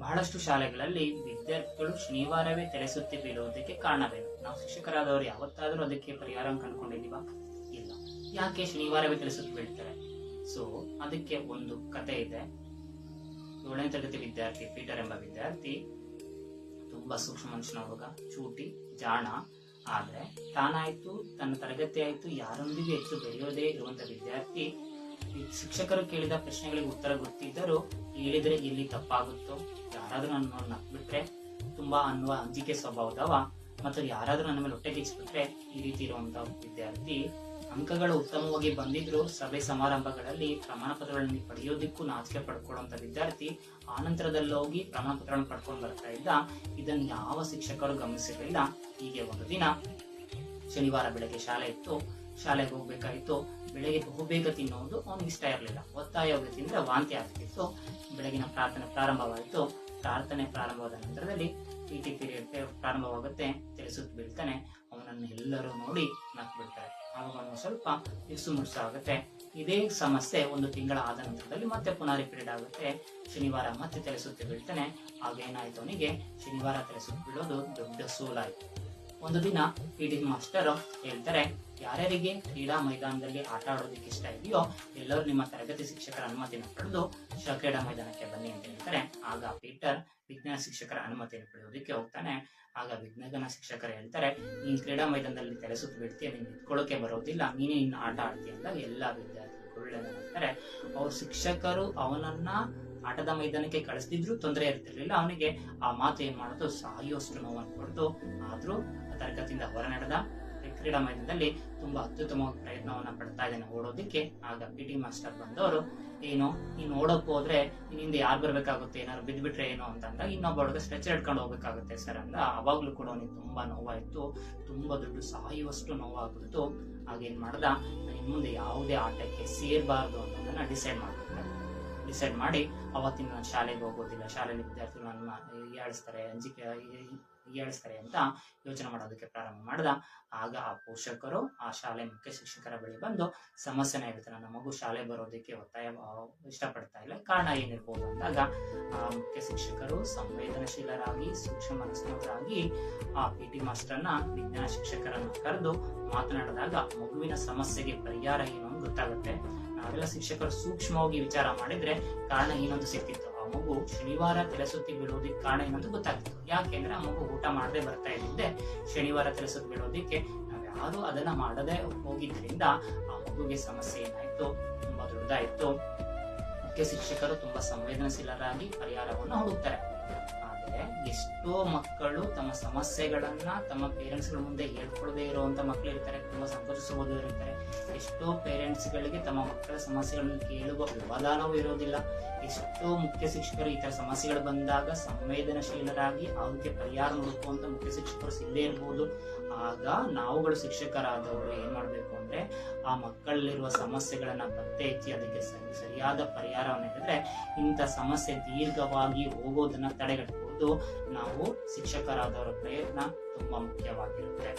ಬಹಳಷ್ಟು ಶಾಲೆಗಳಲ್ಲಿ ವಿದ್ಯಾರ್ಥಿಗಳು ಶನಿವಾರವೇ ತಲೆ ಸುತ್ತಿ ಬೀಳುವುದಕ್ಕೆ ಕಾರಣವೇನು? ನಾವು ಶಿಕ್ಷಕರಾದವರು ಯಾವತ್ತಾದರೂ ಅದಕ್ಕೆ ಪರಿಹಾರ ಕಂಡುಕೊಂಡಿದೀವಾ? ಇಲ್ಲ. ಯಾಕೆ ಶನಿವಾರವೇ ತಲೆ ಸುತ್ತಿ ಬೀಳ್ತಾರೆ? ಸೊ ಅದಕ್ಕೆ ಒಂದು ಕತೆ ಇದೆ. 7ನೇ ತರಗತಿ ವಿದ್ಯಾರ್ಥಿ ಪೀಟರ್ ಎಂಬ ವಿದ್ಯಾರ್ಥಿ ತುಂಬಾ ಸೂಕ್ಷ್ಮ ಮನುಷ್ಯನ ಹುಡುಗ, ಚೂಟಿ, ಜಾಣ. ಆದ್ರೆ ತಾನಾಯ್ತು, ತನ್ನ ತರಗತಿ ಆಯ್ತು, ಯಾರೊಂದಿಗೆ ಹೆಚ್ಚು ಬೆರೆಯೋದೇ ಇರುವಂತ ವಿದ್ಯಾರ್ಥಿ ಶಿಕ್ಷಕರು ಕೇಳಿದ ಪ್ರಶ್ನೆಗಳಿಗೆ ಉತ್ತರ ಗೊತ್ತಿದ್ದರೂ ಹೇಳಿದ್ರೆ ಇಲ್ಲಿ ತಪ್ಪಾಗುತ್ತೋ, ಯಾರಾದ್ರೂ ನನ್ನ ನಕ್ಬಿಟ್ರೆ ತುಂಬಾ ಅನ್ನುವ ಅಂಜಿಕೆ ಸ್ವಭಾವದವ, ಮತ್ತು ಯಾರಾದ್ರೂ ನನ್ನ ಮೇಲೆ ಹೊಟ್ಟೆ ಕಿಚ್ಚಿಬಿಟ್ರೆ ಈ ರೀತಿ ಇರುವಂತ ವಿದ್ಯಾರ್ಥಿ. ಅಂಕಗಳು ಉತ್ತಮವಾಗಿ ಬಂದಿದ್ರು ಸಭೆ ಸಮಾರಂಭಗಳಲ್ಲಿ ಪ್ರಮಾಣ ಪತ್ರಗಳನ್ನು ಪಡೆಯೋದಕ್ಕೂ ನಾಚಿಕೆ ಪಡ್ಕೊಳ್ಳುವಂತ ವಿದ್ಯಾರ್ಥಿ ಆನಂತರದಲ್ಲೋಗಿ ಪ್ರಮಾಣ ಪತ್ರಗಳನ್ನು ಪಡ್ಕೊಂಡು ಬರ್ತಾ ಇದ್ದ. ಇದನ್ನು ಯಾವ ಶಿಕ್ಷಕರು ಗಮನಿಸಿರಲಿಲ್ಲ. ಹೀಗೆ ಒಂದು ದಿನ ಶನಿವಾರ ಬೆಳಗ್ಗೆ ಶಾಲೆ ಇತ್ತು, ಶಾಲೆಗೆ ಹೋಗ್ಬೇಕಾಯ್ತು. ಬೆಳಗ್ಗೆ ಬಹುಬೇಗ ತಿನ್ನುವುದು ಅವನಿಗೆ ಇಷ್ಟ ಇರಲಿಲ್ಲ. ಒತ್ತಾಯವಾಗಿ ತಿಂದ್ರೆ ವಾಂತಿ ಆಗ್ತಿತ್ತು. ಬೆಳಗಿನ ಪ್ರಾರ್ಥನೆ ಪ್ರಾರಂಭವಾಯಿತು. ಪ್ರಾರ್ಥನೆ ಪ್ರಾರಂಭವಾದ ನಂತರದಲ್ಲಿ PT ಪೀರಿಯಡ್ ಪ್ರಾರಂಭವಾಗುತ್ತೆ. ತಲೆ ಸುತ್ತು ಬೀಳ್ತಾನೆ. ಅವನನ್ನು ಎಲ್ಲರೂ ನೋಡಿ ನಕ್ ಬಿಡ್ತಾರೆ. ಆವಾಗ ಅವನು ಸ್ವಲ್ಪ ಇರ್ಸು ಮುರ್ಸು ಆಗುತ್ತೆ. ಇದೇ ಸಮಸ್ಯೆ ಒಂದು ತಿಂಗಳ ಆದ ನಂತರದಲ್ಲಿ ಮತ್ತೆ ಪುನಃ ರಿಪೀಟ್ ಆಗುತ್ತೆ. ಶನಿವಾರ ಮತ್ತೆ ತಲೆ ಸುತ್ತಿ ಬೀಳ್ತಾನೆ. ಆಗ ಏನಾಯ್ತು, ಅವನಿಗೆ ಶನಿವಾರ ತಲೆ ಸುತ್ತು ಬೀಳೋದು ದೊಡ್ಡ ಸೋಲಾಯ್ತು. ಒಂದು ದಿನ PT ಮಾಸ್ಟರ್ ಹೇಳ್ತಾರೆ, ಯಾರ್ಯಾರಿಗೆ ಕ್ರೀಡಾ ಮೈದಾನದಲ್ಲಿ ಆಟ ಆಡೋದಕ್ಕೆ ಇಷ್ಟ ಇದೆಯೋ ಎಲ್ಲರೂ ನಿಮ್ಮ ತರಗತಿ ಶಿಕ್ಷಕರ ಅನುಮತಿಯನ್ನು ಪಡೆದು ಕ್ರೀಡಾ ಮೈದಾನಕ್ಕೆ ಬನ್ನಿ ಅಂತ ಹೇಳ್ತಾರೆ. ಆಗ ಪೀಟರ್ ವಿಜ್ಞಾನ ಶಿಕ್ಷಕರ ಅನುಮತಿಯನ್ನು ಪಡೆಯೋದಕ್ಕೆ ಹೋಗ್ತಾನೆ. ಆಗ ವಿಜ್ಞಾನ ಶಿಕ್ಷಕರು ಹೇಳ್ತಾರೆ, ನೀನ್ ಕ್ರೀಡಾ ಮೈದಾನದಲ್ಲಿ ತಲೆ ಸುತ್ತು ಬಿಡ್ತೀಯ, ನೀನ್ ನಿಂತ್ಕೊಳ್ಳೋಕೆ ಬರೋದಿಲ್ಲ, ನೀನೇ ಇನ್ನು ಆಟ ಆಡ್ತೀಯ ಅಂತ ಎಲ್ಲಾ ವಿದ್ಯಾರ್ಥಿಗಳು ಹೇಳ್ತಾರೆ. ಅವ್ರ ಶಿಕ್ಷಕರು ಅವನನ್ನ ಆಟದ ಮೈದಾನಕ್ಕೆ ಕಳಿಸ್ತಿದ್ರು ತೊಂದರೆ ಇರ್ತಿರ್ಲಿಲ್ಲ. ಅವನಿಗೆ ಆ ಮಾತು ಏನ್ ಮಾಡೋದು, ಸಾಯುವಷ್ಟು ನೋವನ್ನು ಕೊಡ್ತು. ಆದ್ರೂ ತರಗತಿಯಿಂದ ಹೊರ ನಡೆದ. ಕ್ರೀಡಾ ಮೈದಾನದಲ್ಲಿ ತುಂಬಾ ಅತ್ಯುತ್ತಮವಾಗಿ ಪ್ರಯತ್ನವನ್ನ ಪಡ್ತಾ ಇದ್ದಾನೆ ಓಡೋದಿಕ್ಕೆ. ಆಗ PT ಮಾಸ್ಟರ್ ಬಂದವರು, ಏನು ನೀನ್ ಓಡೋಕ್ ಹೋದ್ರೆ ನಿನ್ನಿಂದ ಯಾರು ಬರ್ಬೇಕಾಗುತ್ತೆ, ಏನಾದ್ರು ಬಿದ್ಬಿಟ್ರೆ ಏನೋ ಅಂತ ಅಂದಾಗ ಇನ್ನೊಬ್ಬ ಹುಡುಗ ಸ್ಟ್ರೆಚರ್ ಇಟ್ಕೊಂಡು ಹೋಗ್ಬೇಕಾಗುತ್ತೆ ಸರ್ ಅಂದ. ಅವಾಗ್ಲೂ ಕೂಡ ಅವನಿಗೆ ತುಂಬಾ ನೋವಾಯ್ತು, ತುಂಬಾ ದುಡ್ಡು ಸಾಯುವಷ್ಟು ನೋವಾಗ್ಬಿಡ್ತು. ಆಗೇನ್ ಮಾಡ್ದ, ಇನ್ ಮುಂದೆ ಯಾವುದೇ ಆಟಕ್ಕೆ ಸೇರ್ಬಾರ್ದು ಅನ್ನೋದನ್ನ ಡಿಸೈಡ್ ಮಾಡಿ ಅವತ್ತಿನ ಶಾಲೆಗೆ ಹೋಗೋದಿಲ್ಲ, ಶಾಲೆಯಲ್ಲಿ ವಿದ್ಯಾರ್ಥಿಗಳು ನನ್ನ ಹೀಯಾಳಿಸ್ತಾರೆ, ಹೀಯಾಳಿಸ್ತಾರೆ ಅಂತ ಯೋಚನೆ ಮಾಡೋದಕ್ಕೆ ಪ್ರಾರಂಭ ಮಾಡ್ದ. ಆಗ ಆ ಪೋಷಕರು ಆ ಶಾಲೆ ಮುಖ್ಯ ಶಿಕ್ಷಕರ ಬಳಿ ಬಂದು ಸಮಸ್ಯೆನ ಹೇಳ್ತಾರೆ, ನನ್ನ ಮಗು ಶಾಲೆ ಬರೋದಕ್ಕೆ ಇಷ್ಟಪಡ್ತಾ ಇಲ್ಲ, ಕಾರಣ ಏನಿರ್ಬೋದು ಅಂದಾಗ ಆ ಮುಖ್ಯ ಶಿಕ್ಷಕರು ಸಂವೇದನಶೀಲರಾಗಿ ಸೂಕ್ಷ್ಮ ಮನಸ್ಸಿನವರಾಗಿ ಆ PT ಮಾಸ್ಟರ್ನ ವಿಜ್ಞಾನ ಶಿಕ್ಷಕರನ್ನು ಕರೆದು ಮಾತನಾಡಿದಾಗ ಮಗುವಿನ ಸಮಸ್ಯೆಗೆ ಪರಿಹಾರ ಏನು ಅಂತ ಗೊತ್ತಾಗುತ್ತೆ. ನಾವೆಲ್ಲ ಶಿಕ್ಷಕರು ಸೂಕ್ಷ್ಮವಾಗಿ ವಿಚಾರ ಮಾಡಿದ್ರೆ ಕಾರಣ ಏನಂತ ಸಿಕ್ತಿತ್ತು. ಆ ಮಗು ಶನಿವಾರ ತಲೆ ಸುತ್ತಿ ಬೀಳೋದಿಕ್ಕೆ ಕಾರಣ ಏನಂತ ಗೊತ್ತಾಗ್ತಿತ್ತು. ಯಾಕೆಂದ್ರೆ ಆ ಮಗು ಊಟ ಮಾಡದೆ ಬರ್ತಾ ಇದ್ದಿದ್ದೆ ಶನಿವಾರ ತಲೆ ಸುತ್ತಿ ಬೀಳೋದಿಕ್ಕೆ. ನಾವ್ಯಾರು ಅದನ್ನ ಮಾಡದೆ ಹೋಗಿದ್ರಿಂದ ಆ ಮಗುವಿಗೆ ಸಮಸ್ಯೆ ಏನಾಯ್ತು, ತುಂಬಾ ದೊಡ್ಡದಾಯ್ತು. ಮುಖ್ಯ ಶಿಕ್ಷಕರು ತುಂಬಾ ಸಂವೇದನಶೀಲರಾಗಿ ಪರಿಹಾರವನ್ನು ಹುಡುಕ್ತಾರೆ. ಆದ್ರೆ ಎಷ್ಟೋ ಮಕ್ಕಳು ತಮ್ಮ ಸಮಸ್ಯೆಗಳನ್ನ ತಮ್ಮ ಪೇರೆಂಟ್ಸ್ ಗಳ ಮುಂದೆ ಹೇಳ್ಕೊಡದೆ ಇರುವಂತ ಮಕ್ಕಳು ಇರ್ತಾರೆ, ತುಂಬಾ ಸಂಕೋಚಿಸಬಹುದು ಇರ್ತಾರೆ. ಎಷ್ಟೋ ಪೇರೆಂಟ್ಸ್ ಗಳಿಗೆ ತಮ್ಮ ಮಕ್ಕಳ ಸಮಸ್ಯೆಗಳನ್ನು ಕೇಳುವ ವ್ಯವಧಾನವೂ ಇರೋದಿಲ್ಲ. ಎಷ್ಟೋ ಮುಖ್ಯ ಶಿಕ್ಷಕರು ಈ ತರ ಸಮಸ್ಯೆಗಳು ಬಂದಾಗ ಸಂವೇದನಶೀಲರಾಗಿ ಅದಕ್ಕೆ ಪರಿಹಾರ ಹುಡುಕುವಂತ ಮುಖ್ಯ ಶಿಕ್ಷಕರು ಸಿಗದೇ ಇರ್ಬೋದು. ಆಗ ನಾವುಗಳು ಶಿಕ್ಷಕರಾದವರು ಏನ್ ಮಾಡ್ಬೇಕು ಅಂದ್ರೆ ಆ ಮಕ್ಕಳಲ್ಲಿರುವ ಸಮಸ್ಯೆಗಳನ್ನ ಪತ್ತೆ ಹಚ್ಚಿ ಅದಕ್ಕೆ ಸರಿಯಾದ ಪರಿಹಾರವನ್ನು ನೀಡಿದ್ರೆ ಇಂಥ ಸಮಸ್ಯೆ ದೀರ್ಘವಾಗಿ ಹೋಗೋದನ್ನ ತಡೆಗಟ್ಟಬಹುದು. ನಾವು ಶಿಕ್ಷಕರಾದವರ ಪ್ರಯತ್ನ ತುಂಬಾ ಮುಖ್ಯವಾಗಿರುತ್ತೆ.